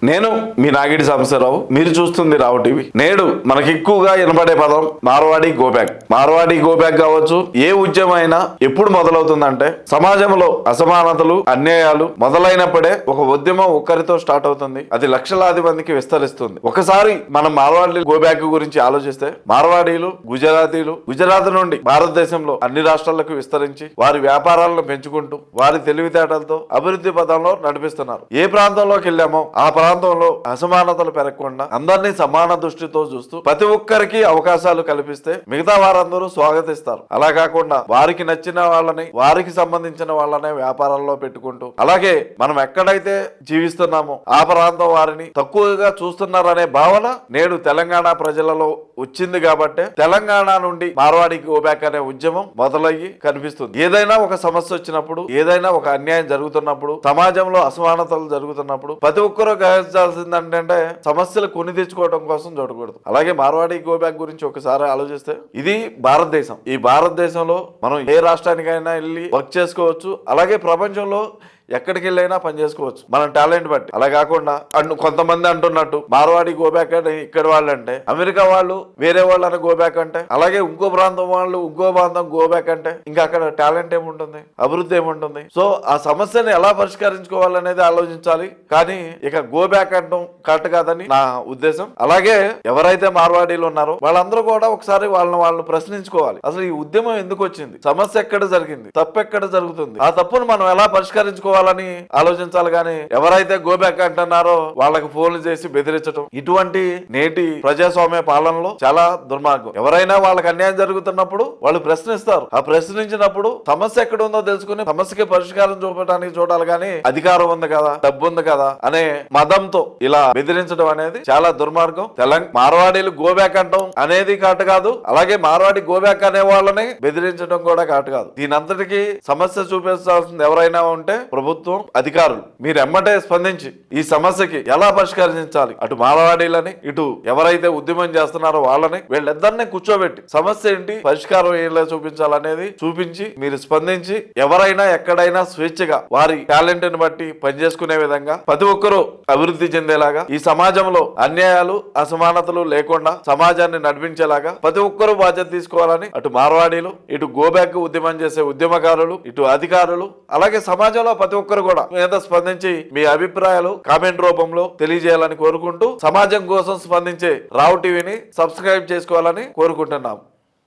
నేను మీ నాగిడి సాంబశివరావు, మీరు చూస్తుంది రావు టీవీ. నేడు మనకి ఎక్కువగా వినబడే పదం మార్వాడి గోబ్యాక్. మార్వాడి గోబ్యాక్ కావచ్చు, ఏ ఉద్యమం అయినా ఎప్పుడు మొదలవుతుందంటే సమాజంలో అసమానతలు, అన్యాయాలు మొదలైనప్పుడే ఒక ఉద్యమం ఒక్కరితో స్టార్ట్ అవుతుంది. అది లక్షలాది మందికి విస్తరిస్తుంది. ఒకసారి మనం మార్వాడి గోబ్యాక్ గురించి ఆలోచిస్తే, మార్వాడీలు గుజరాత్ నుండి భారతదేశంలో అన్ని రాష్ట్రాలకు విస్తరించి వారి వ్యాపారాలను పెంచుకుంటూ వారి తెలివితేటలతో అభివృద్ధి పదంలో నడిపిస్తున్నారు. ఏ ప్రాంతంలోకి వెళ్ళామో ఆ ప్రాంతంలో అసమానతలు పెరగకుండా అందరినీ సమాన దృష్టితో చూస్తూ ప్రతి ఒక్కరికి అవకాశాలు కల్పిస్తే మిగతా వారందరూ స్వాగతిస్తారు. అలా కాకుండా వారికి నచ్చిన వాళ్ళని, వారికి సంబంధించిన వాళ్ళనే వ్యాపారాల్లో పెట్టుకుంటూ, అలాగే మనం ఎక్కడైతే జీవిస్తున్నామో ఆ ప్రాంతం వారిని తక్కువగా చూస్తున్నారనే భావన నేడు తెలంగాణ ప్రజలలో వచ్చింది. కాబట్టి తెలంగాణ నుండి మార్వాడి గోబ్యాక్ అనే ఉద్యమం మొదలయ్యి కనిపిస్తుంది. ఏదైనా ఒక సమస్య వచ్చినప్పుడు, ఏదైనా ఒక అన్యాయం జరుగుతున్నప్పుడు, సమాజంలో అసమానతలు జరుగుతున్నప్పుడు ప్రతి ఒక్కరూ గ్రహించాల్సిందంటే సమస్యలు కొని తెచ్చుకోవడం కోసం చూడకూడదు. అలాగే మార్వాడి గోబ్యాక్ గురించి ఒకసారి ఆలోచిస్తే, ఇది భారతదేశం. ఈ భారతదేశంలో మనం ఏ రాష్ట్రానికైనా వెళ్ళి వర్క్ చేసుకోవచ్చు. అలాగే ప్రపంచంలో ఎక్కడికి వెళ్ళైనా పని చేసుకోవచ్చు మన టాలెంట్ బట్టి. అలా కాకుండా కొంతమంది అంటున్నట్టు మార్వాడి గోబ్యాక్ అంటే ఇక్కడ వాళ్ళు అంటే అమెరికా వాళ్ళు వేరే వాళ్ళని గోబ్యాక్ అంటే, అలాగే ఇంకో ప్రాంతం వాళ్ళు ఇంకో ప్రాంతం గోబ్యాక్ అంటే ఇంకా అక్కడ టాలెంట్ ఏముంటుంది, అభివృద్ధి ఏముంటుంది? సో ఆ సమస్యని ఎలా పరిష్కరించుకోవాలనేది ఆలోచించాలి. కానీ ఇక గోబ్యాక్ అంటాం కరెక్ట్ కాదని నా ఉద్దేశం. అలాగే ఎవరైతే మార్వాడీలు ఉన్నారో వాళ్ళందరూ కూడా ఒకసారి వాళ్ళు ప్రశ్నించుకోవాలి. అసలు ఈ ఉద్యమం ఎందుకు వచ్చింది, సమస్య ఎక్కడ జరిగింది, తప్పు ఎక్కడ జరుగుతుంది, ఆ తప్పును మనం ఎలా పరిష్కరించుకోవాలి అని ఆలోచించాలి. కానీ ఎవరైతే గోబ్యాక్ అంటున్నారో వాళ్ళకి ఫోన్లు చేసి బెదిరించడం, ఇటువంటి నేటి ప్రజాస్వామ్య పాలనలో చాలా దుర్మార్గం. ఎవరైనా వాళ్ళకి అన్యాయం జరుగుతున్నప్పుడు వాళ్ళు ప్రశ్నిస్తారు. ఆ ప్రశ్నించినప్పుడు సమస్య ఎక్కడ ఉందో తెలుసుకుని సమస్యకి పరిష్కారం చూపడానికి చూడాలి. కానీ అధికారం ఉంది కదా, డబ్బు ఉంది కదా అనే మదంతో ఇలా బెదిరించడం అనేది చాలా దుర్మార్గం. మార్వాడీలు గోబ్యాక్ అంటాం అనేది కాటు కాదు, అలాగే మార్వాడి గోబ్యాక్ అనే వాళ్ళని బెదిరించడం కూడా కాటు కాదు. దీనంతటికీ సమస్య చూపించాల్సింది ఎవరైనా ఉంటే ప్రభుత్వం, అధికారులు. మీరు ఎమ్మటే స్పందించి ఈ సమస్యకి ఎలా పరిష్కరించాలి, అటు మార్వాడీలని ఇటు ఎవరైతే ఉద్యమం చేస్తున్నారో వాళ్ళని, వీళ్ళిద్దరిని కూర్చోబెట్టి సమస్య ఏంటి, పరిష్కారం ఎలా చూపించాలనేది చూపించి మీరు స్పందించి ఎవరైనా ఎక్కడైనా స్వేచ్ఛగా వారి టాలెంట్ ని బట్టి పనిచేసుకునే విధంగా ప్రతి ఒక్కరూ అభివృద్ధి చెందేలాగా, ఈ సమాజంలో అన్యాయాలు, అసమానతలు లేకుండా సమాజాన్ని నడిపించేలాగా ప్రతి ఒక్కరూ బాధ్యత తీసుకోవాలని అటు మార్వాడీలు, ఇటు గోబ్యాక్ ఉద్యమం చేసే ఉద్యమకారులు, ఇటు అధికారులు, అలాగే సమాజంలో ప్రతి ఒక్కరు కూడా మీద స్పందించి మీ అభిప్రాయాలు కామెంట్ రూపంలో తెలియజేయాలని కోరుకుంటూ, సమాజం కోసం స్పందించే రావు టీవీని సబ్స్క్రైబ్ చేసుకోవాలని కోరుకుంటున్నాం.